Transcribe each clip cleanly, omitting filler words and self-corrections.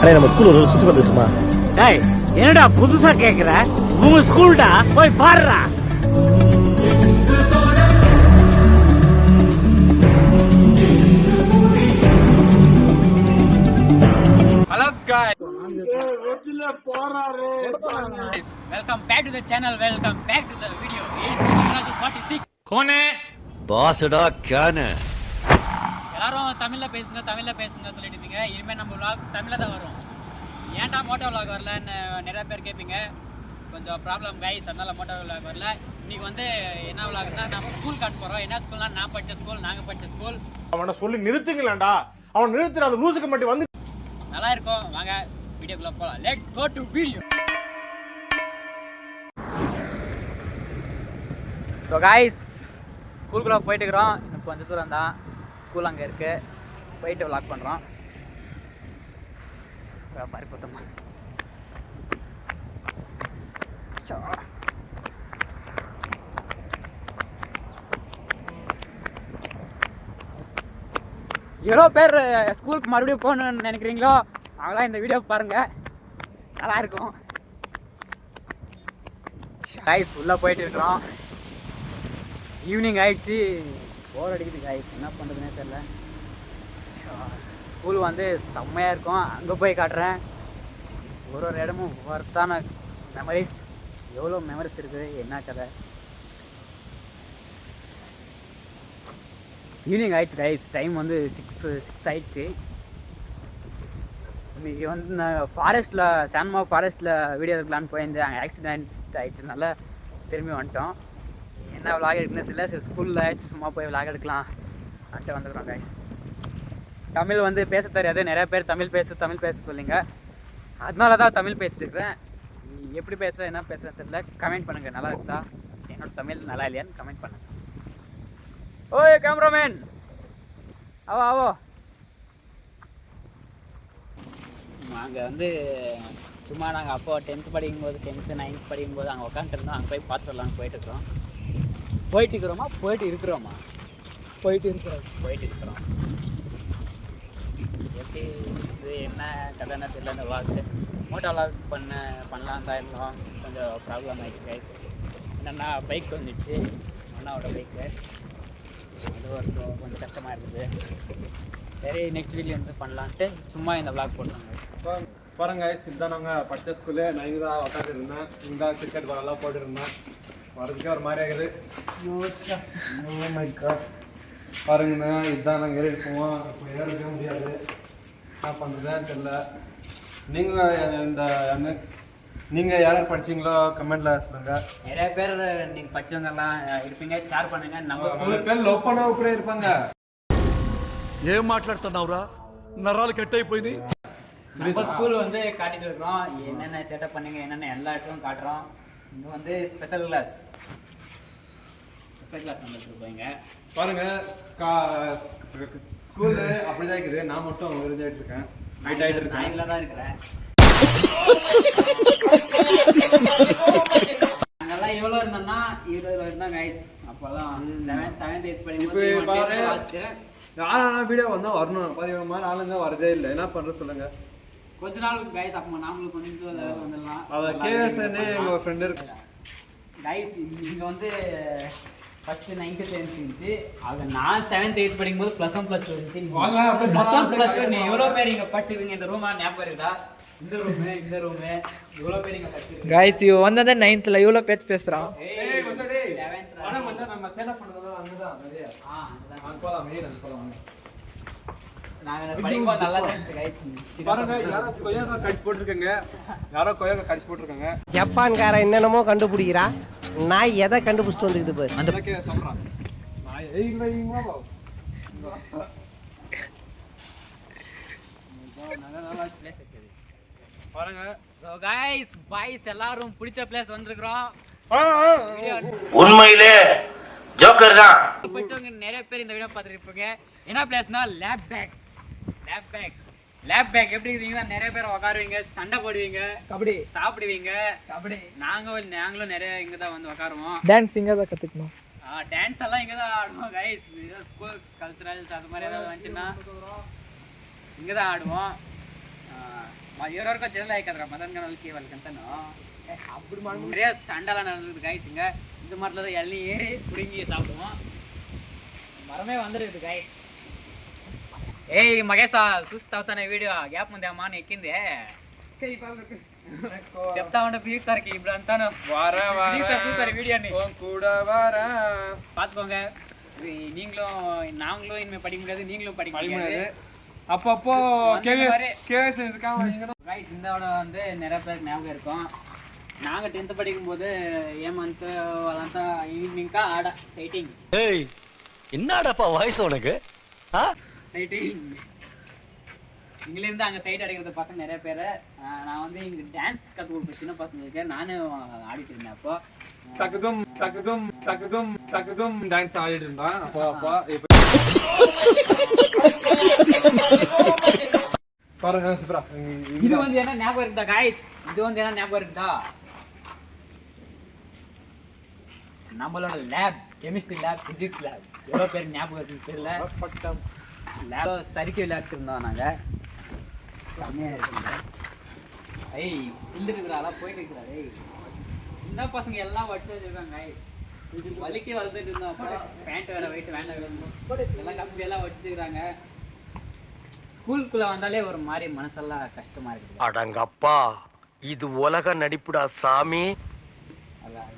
அண்ணே நம்ம ஸ்கூல் ஒரு சுத்தி பார்த்துட்டுமா? டேய் என்னடா புதுசா கேக்குற? உங்க ஸ்கூல்டா, போய் பாருடா. Hello guys. Welcome back to the channel. Welcome back to the video. It's 46. कौन है? பாஸ்டா கேனே. எல்லாரும் தமிழ்ல பேசுங்க சொல்லிட்டு இருந்தீங்க. இனிமே நம்ம vlog தமிழ்ல தான் வரும். ஏன்டா மோட்டோ vlog வரலன்னு நிறைய பேர் கேட்பீங்க. கொஞ்சம் ப்ராப்ளம் கைஸ், அதனால மோட்டோ vlog வரல. இன்னைக்கு வந்து என்ன vlogனா நம்ம ஸ்கூல் காட்ட போறோம். என்ன ஸ்கூல்னா நான் படிச்ச ஸ்கூல், நாங்க படிச்ச ஸ்கூல். அவனை சொல்லி நிறுத்துங்களேன்டா. அவன் நிறுத்துற அந்த லூசுக்கு மட்டும் வந்து நல்லா இருக்கும். வாங்க வீடியோக்குள்ள போலாம். Let's go to video. So guys, ஸ்கூலுக்குள்ளே போயிட்டு இருக்கிறோம். இன்னும் கொஞ்சம் தூரம் தான் ஸ்கூல் அங்கே இருக்குது. போயிட்டு விளாக் பண்ணுறோம். பாரி பார்த்தோமா எவ்வளோ பேர் ஸ்கூலுக்கு மறுபடியும் போகணுன்னு நினைக்கிறீங்களோ அவங்களாம் இந்த வீடியோ பாருங்கள், நல்லா இருக்கும். காய்ஸ் உள்ளே போயிட்டு இருக்கிறோம். ஈவினிங் ஆயிடுச்சு, போர் அடிக்குது காய்ஸ், என்ன பண்ணுறதுனே தெரில. ஸ்கூல் வந்து செம்மையாக இருக்கும். அங்கே போய் காட்டுறேன். ஒரு இடமும் ஒர்த்தான மெமரிஸ், எவ்வளோ மெமரிஸ் இருக்குது, என்ன கதை. ஈவினிங் ஆயிடுச்சு கைஸ், டைம் வந்து 6 ஆயிடுச்சு. இன்றைக்கி வந்து நான் ஃபாரஸ்ட்டில் சான்மா ஃபாரஸ்ட்டில் வீடியோ எடுக்கலான்னு போயிருந்தேன். அங்கே ஆக்சிடென்ட் ஆகிடுச்சுனால திரும்பி வந்துட்டோம். என்ன விளாக் எடுக்குன்னு தெரியல. சரி ஸ்கூலில் ஆயிடுச்சு, சும்மா போய் விளாக் எடுக்கலாம் அன்ட்டு வந்துக்கிறோம் கைஸ். தமிழ் வந்து பேச தெரியாது, நிறையா பேர் தமிழ் பேச சொல்லிங்க. அதனால தான் தமிழ் பேசிட்டு இருக்கிறேன். எப்படி பேசுகிறேன் என்ன பேசுகிறேன் தெரியல. கமெண்ட் பண்ணுங்கள், நல்லா இருக்குதா என்னோட தமிழ், நல்லா இல்லையான்னு கமெண்ட் பண்ணுங்கள். ஓய் கேமராமேன், ஆவோ. நாங்கள் வந்து சும்மா நாங்கள் அப்போ 10th படிக்கும்போது 10th 9th படிக்கும்போது அங்கே உட்காந்துருந்தோம். அங்கே போய் பார்த்துட்டு வரலான்னு போயிட்டு இருக்கிறோம். போயிட்டு இருக்கிறோம். எப்படி இது என்ன கதைன்னு தெரியல. இந்த வாக்கு மோட்டோ விளாக் பண்ணலாம் தான் இருந்தோம். கொஞ்சம் ப்ராப்ளம் ஆகிடுச்சு கைஸ். என்னென்னா பைக் வந்துடுச்சு, அண்ணாவோட பைக்கு. அது வரைக்கும் கொஞ்சம் கஷ்டமாக இருக்குது. சரி நெக்ஸ்ட் வீடியோ வந்து பண்ணலான்ட்டு சும்மா இந்த விளாக் போட்டாங்க. பாருங்க இதுதான் நாங்கள் படித்த ஸ்கூலு. நான் இங்கே தான் உட்காந்துருந்தேன். இங்கே தான் கிரிக்கெட் பாலெல்லாம் போட்டுருந்தேன். வரதுக்கே ஒரு மாதிரி ஆகுது. பாருங்கண்ணா, இதுதான் நாங்கள் ஏறி போவோம். இப்போ ஏறவே முடியாது, என்ன பண்ணுறதுன்னு தெரியல. நீங்கள் யார் படிச்சிங்களோ கமெண்ட்டில் சொல்லுங்கள். நிறைய பேர் நீங்கள் படித்தவங்கெல்லாம் இருப்பீங்க, ஷேர் பண்ணுங்கள். நம்ம ஸ்கூல் பேர் லவ் பண்ண கூட இருப்பாங்க. ఏం మాట్లాడుతున్నావురా, నరాలు కట్ అయిపోయింది. நம்ம ஸ்கூல் வந்து காட்டிட்டு இருக்கிறோம். என்னென்ன செட்டப் பண்ணுங்க, என்னென்ன எல்லா இடத்துலையும் காட்டுறோம். இங்கே வந்து ஸ்பெஷல் கிளாஸ் நம்ம போய்ங்க பாருங்க. ஸ்கூலு அப்படிதான் இருக்குது. நான் மட்டும் விருந்தாயிட்டு இருக்கேன். நான் இதில் தான் இருக்கிறேன். நாங்கெல்லாம் எவ்வளோ இருந்தோம்னா இவ்வளோ இருந்தோம் கைஸ். அப்போல்லாம் 7th 8th படிக்கும்போது யாரானா வீடியோ வந்தால் வரணும். பாருங்க மாதிரி ஆளுங்க வரதே இல்லை. என்ன பண்ணுறது சொல்லுங்க. கொஞ்ச நாள் கைஸ் அப்போ நாமளும் கொஞ்சம் வந்துடலாம். அவர் கேஎஸ்ன்னு எங்கள் ஃப்ரெண்டு இருக்கு கைஸ். இங்கே வந்து ஃபஸ்ட்டு 9th 10th இருந்துச்சு. அது நான் 7th 8th படிக்கும்போது +1 +2 இருந்துச்சு. +1 +2 நீ எவ்வளோ பேர் இங்கே படிச்சிருக்கீங்க? இந்த ரூமா ஞாபகம் இருக்குதா? இந்த ரூமு இவ்வளோ பேர் இங்கே படிச்சிருக்கீங்க गाइस. இவ வந்ததே 9thல இவ்வளோ பேசுறான். நம்ம சேனப் பண்ணுறது அங்கதான் நிறைய. போகலாம் போகலாம். நாங்கள் படிக்கும்போது நல்லா தான் இருந்துச்சு கைஸ். பாருங்க, யாரோ கொய்யாக்காய் கடிச்சு போட்டிருக்காங்க. ஜப்பான்கார என்னென்னமோ கண்டுபிடிக்கிறா. நான் எதை கண்டுபிடிச்சிட்டு வந்துக்குது பாரு. அந்த சொல்றான் பாருங்க. ஸோ கைஸ் பாய்ஸ் எல்லாரும் பிடிச்ச பிளேஸ் வந்திருக்கிறோம். உண்மையிலே ஜோக்கர் தான். படிச்சவங்க நிறைய பேர் இந்த வீடியோ பார்த்துருப்பீங்க. என்ன பிளேஸ்னா லேப் பேக் எப்படி இருக்கீங்கன்னா நிறைய பேர் உட்காருவீங்க, சண்டை போடுவீங்க, கபடி சாப்பிடுவீங்க. நாங்களும் நிறைய இங்கே தான் வந்து உட்காருவோம். டான்ஸ் இங்கே தான் கற்றுக்கணும். டான்ஸ் எல்லாம் இங்கே தான் ஆடுவோம் கைஸ். ஸ்கூல் கல்ச்சுரல்ஸ் அது மாதிரி ஏதாவது வந்துச்சுன்னா இங்கே தான் ஆடுவோம். ఎవరెవరికో జల్లు అయికదరా మదన్ గణాలకి వాళ్ళకంతాను అప్పుడు మనం நிறைய சண்டைலாம் நடந்தது கைஸ் இங்க இந்த மரத்துல தான் எள்ளி ஏறி புடுங்கி சாப்பிடுவோம் మరమే వందరు கைஸ் ఏయ్ మగేసా చూస్తావుతానే వీడియో గ్యాప్ ముందే అమ్మా ఎక్కింది చెప్తా ఉంటే ప్లీజ్ సార్కి ఇప్పుడు అంతాను చూస్తారు వీడియోని கூட வர பார்த்துக்கோங்க நீங்களும் நாங்களும் இனிமே படிக்க முடியாது நீங்களும் படிக்க முடியாது அப்பப்போ கேஸ் இருக்காம கைஸ் இந்தோட வந்து நிறைய பேருக்கு ஞாபகம் இருக்கும் நாங்கள் 10th படிக்கும்போது ஏமந்த் వాళ్ళంతా ఈవినింగ్ ఆడ సైటింగ్ ஏய் என்னடாப்பா வாய்ஸ் உனக்கு சைட்டிங் இங்கிலிருந்து அங்கே சைட் அடிக்கிறது பசங்க நிறைய பேர் நான் வந்து இங்கே டான்ஸ் கற்றுக் கொடுப்பேன் சின்ன பசங்களுக்கு நானும் ஆடிட்டு இருந்தேன் அப்போ தகுதும் தகுதும் தகுதும் தகுதும் டான்ஸ் ஆடிட்டு இருந்தான் அப்போ பாருங்க சூப்பரா இது வந்து என்ன ஞாபகம் இருக்குதா காய்ஸ் இது வந்து என்ன ஞாபகம் இருக்குதா நம்மளோட lab chemistry lab physics lab எவ்வளோ பேர் ஞாபகம் இருக்குன்னு தெரியல லேப் சரிக்கு விளையாட்டுருந்தோம் நாங்கள் செம்மையாக இருக்குங்க ஐய் இருந்துருக்குறாளா போயிட்டு இருக்கிறாரு இந்த பசங்க எல்லாம் வச்சு வச்சுருக்காங்க வலிக்கே வளர்த்துட்டு இருந்தோம் அப்புறம் பேண்ட் வேறு வெயிட் வேண்டாம் எல்லாம் கம்பெனியெல்லாம் வச்சுருக்குறாங்க ஸ்கூலுக்குள்ளே வந்தாலே ஒரு மாதிரி மனசெல்லாம் கஷ்டமாக இருக்குது அடங்கப்பா இது உலக நடிப்புடா சாமி. அதான்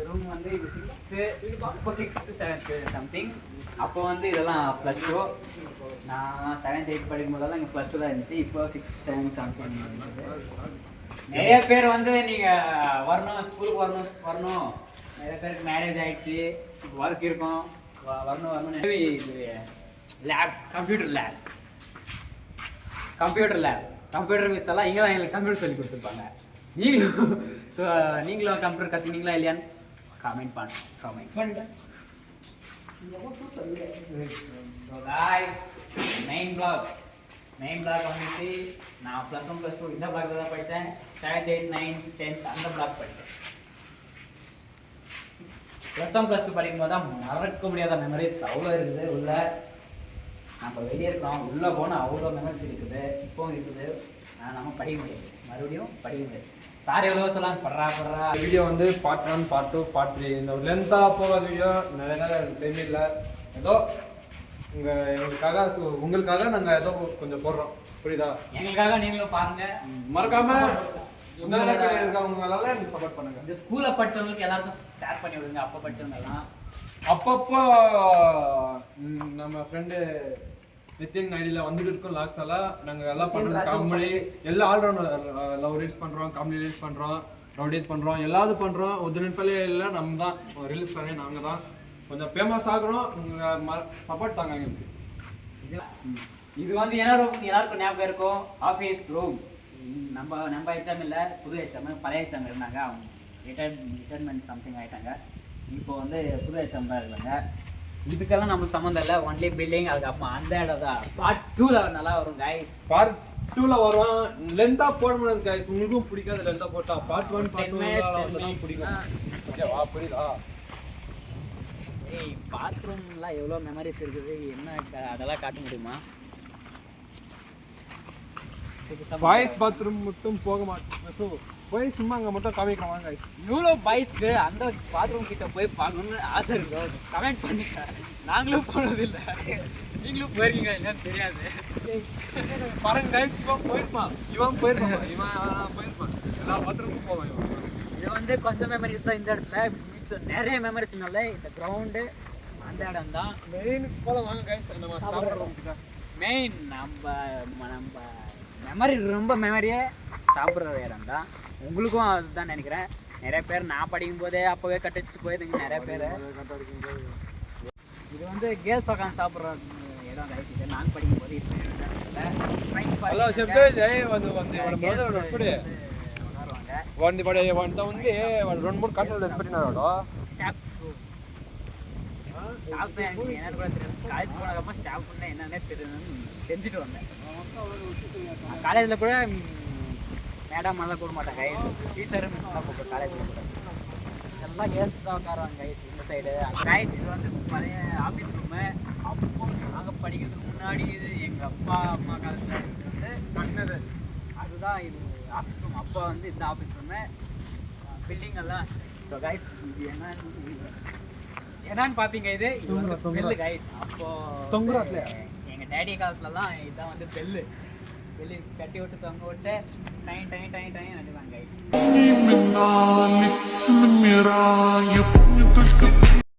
ரூம் வந்து இது 6th இப்போ 6th 7th சம்திங் அப்போ வந்து இதெல்லாம் +2 நான் 7th 8th படிக்கும் போதெல்லாம் இங்கே +2 தான் இருந்துச்சு இப்போ 6th 7th சம்திங் நிறைய பேர் வந்து நீங்கள் வரணும் ஸ்கூலுக்கு வரணும் நிறைய பேருக்கு மேரேஜ் ஆகிடுச்சு ஒர்க் இருக்கும் வரணும் லேப் கம்ப்யூட்டர் மிஸ் எல்லாம் இங்கே தான் எங்களுக்கு கம்ப்யூட்டர் சொல்லி கொடுத்துருப்பாங்க நீங்களும் கம்ப்யூட்டர் கற்றுக்கிங்களா இல்லையான்னு கமெண்ட் பண்ணுங்க மெயின் பிளாக் வந்துச்சு நான் +1 +2 இந்த பிளாக்ல தான் படித்தேன் 7th 8th 9th 10th அந்த பிளாக் படித்தேன் +1 +2 படிக்கும்போது தான் மறக்க முடியாத மெமரிஸ் அவ்வளோ இருக்குது உள்ள நம்ம வெளியே இருக்கிறோம் உள்ளே போனால் அவ்வளோ மெமரிஸ் இருக்குது இப்போவும் இருக்குது நம்ம படிக்க முடியாது மறுபடியும் படிக்க முடியாது சார் எவ்வளோ சொல்லலாம் படுறா வீடியோ வந்து பார்ட் 1 பார்ட் 2 பார்ட் 3 இந்த லென்த்தாக போகாத வீடியோ நிறைய டைம் இல்லை ஏதோ உங்களுக்காக நாங்கள் ஏதோ கொஞ்சம் போடுறோம் புரியுதா எங்களுக்காக நீங்களும் பாருங்க மறக்காம இருக்கவங்களால எனக்கு சப்போர்ட் பண்ணுங்க இந்த ஸ்கூலில் படித்தவங்களுக்கு எல்லாருக்கும் ஷேர் பண்ணி விடுங்க அப்போ படித்தவங்கலாம் அப்பப்போ நம்ம ஃப்ரெண்டு நிதின் ஐடியில் வந்துட்டு இருக்கோம் லாக்ஸ் எல்லாம் நாங்கள் எல்லாம் பண்ணுறது காமெடி எல்லாம் ஆல்ரவுண்டர் லவ் ரீல்ஸ் பண்ணுறோம் காமெடி ரீல்ஸ் பண்ணுறோம் ரவுடேஜ் பண்ணுறோம் எல்லாத்தும் பண்ணுறோம் ஒரு நிமிஷம் இல்லை நம்ம தான் ரிலீஸ் பண்ணி நாங்கள் தான் கொஞ்சம் ஃபேமஸ் ஆகுறோம் சப்போர்ட் தாங்க எங்களுக்கு இது வந்து எல்லாருக்கும் ஞாபகம் இருக்கும் ஆஃபீஸ் ரூம் நம்ம எக்ஸாம் இல்லை புது எக்ஸாம் பழைய எக்ஸாம் இருந்தாங்க அவங்க ரிட்டைர்மெண்ட் சம்திங் ஆகிட்டாங்க இப்போ வந்து புது எக்ஸாம் தான் இருக்காங்க இதுக்கெல்லாம் நம்மளுக்கு சம்மந்தம் இல்லை ஒன்லி பில்டிங் அதுக்கப்புறம் அந்த இடம் தான் பார்ட் 2ல நல்லா வரும் கைஸ் பார்ட் 2ல வரும் லென்த்தா போட முடியாது கைஸ் உங்களுக்கும் பிடிக்காது லென்த்தா போட்டா பார்ட் 1 பார்ட் 2 தான் பிடிக்கும் ஓகேவா புரியுதா ஏய் பாத்ரூம்லாம் எவ்வளோ மெமரிஸ் இருக்குது என்ன அதெல்லாம் காட்ட முடியுமா பாய்ஸ் பாத்ரூம் மட்டும் போக மாட்டேன் போய் சும்மா அங்கே மட்டும் காமிக்கலாம் கைஸ் இவ்வளோ பாய்ஸ்க்கு அந்த பாத்ரூம் கிட்ட போய் பார்க்கணும்னு ஆசை இருக்கும் கமெண்ட் பண்ணுங்க நாங்களும் போனதில்லை நீங்களும் போயிருக்கீங்க என்னன்னு தெரியாது பாருங்க கைஸ் இவன் போயிருப்பான் இவன் போயிருப்பான் எல்லா பாத்ரூமும் போவான் இது வந்து கொஞ்சம் மெமரிஸ் தான் இந்த இடத்துல மிச்சம் நிறைய மெமரிஸ்னால இந்த கிரவுண்டு அந்த இடம் தான் மெயின் போல வாங்க கைஸ் நம்ம சாப்பிட்றோம் மெயின் நம்ம மெமரி ரொம்ப மெமரியே சாப்பிட்ற இடம் தான் உங்களுக்கும் அதுதான் நினைக்கிறேன் நிறைய பேர் நான் படிக்கும் போதே அப்போவே கட் வச்சுட்டு போயிருந்தீங்க நிறைய பேர் இது வந்து கேர்ள்ஸ் உட்காந்து சாப்பிட்ற இடம் கிடைக்குது நாங்கள் படிக்கும் போது హలో చెప్తే ಒಂದು మొదలు వాడిని పడే వంట ఉంది వాడు 2-3 కట్టలు పెట్టినాడు ஸ்டாஃப் எனக்கு கூட தெரியும் காலேஜ் போனதுக்கப்புறம் ஸ்டாஃப் பண்ண என்னன்னே தெரிஞ்சுட்டு வந்தேன் காலேஜில் கூட மேடம் எல்லாம் கூட மாட்டாங்க டீச்சரும் மிஸ் தான் கூப்பிட்டு காலேஜில் கூட எல்லாம் கேர்ள்ஸ் தான் உட்காருவாங்க கைஸ் இந்த சைடு கைஸ் இது வந்து பழைய ஆஃபீஸ் ரூமு அப்போ நாங்கள் படிக்கிறதுக்கு முன்னாடி இது எங்கள் அப்பா அம்மா காலத்தில் வந்து இதுதான் இது ஆஃபீஸ் ரூம். அப்போ வந்து இந்த ஆஃபீஸ் ரூமு பில்டிங் எல்லாம். ஸோ கைஸ் இது என்னன்னு பார்ப்பீங்க, இது வந்து பெல்லு கைஸ். அப்போ எங்கள் டேடி காலத்துலலாம் இதுதான் வந்து பெல்லு கட்டி விட்டு தொங்க விட்டு டைன் டைன் டைன் டைன் அடிவாங்க கைஸ்.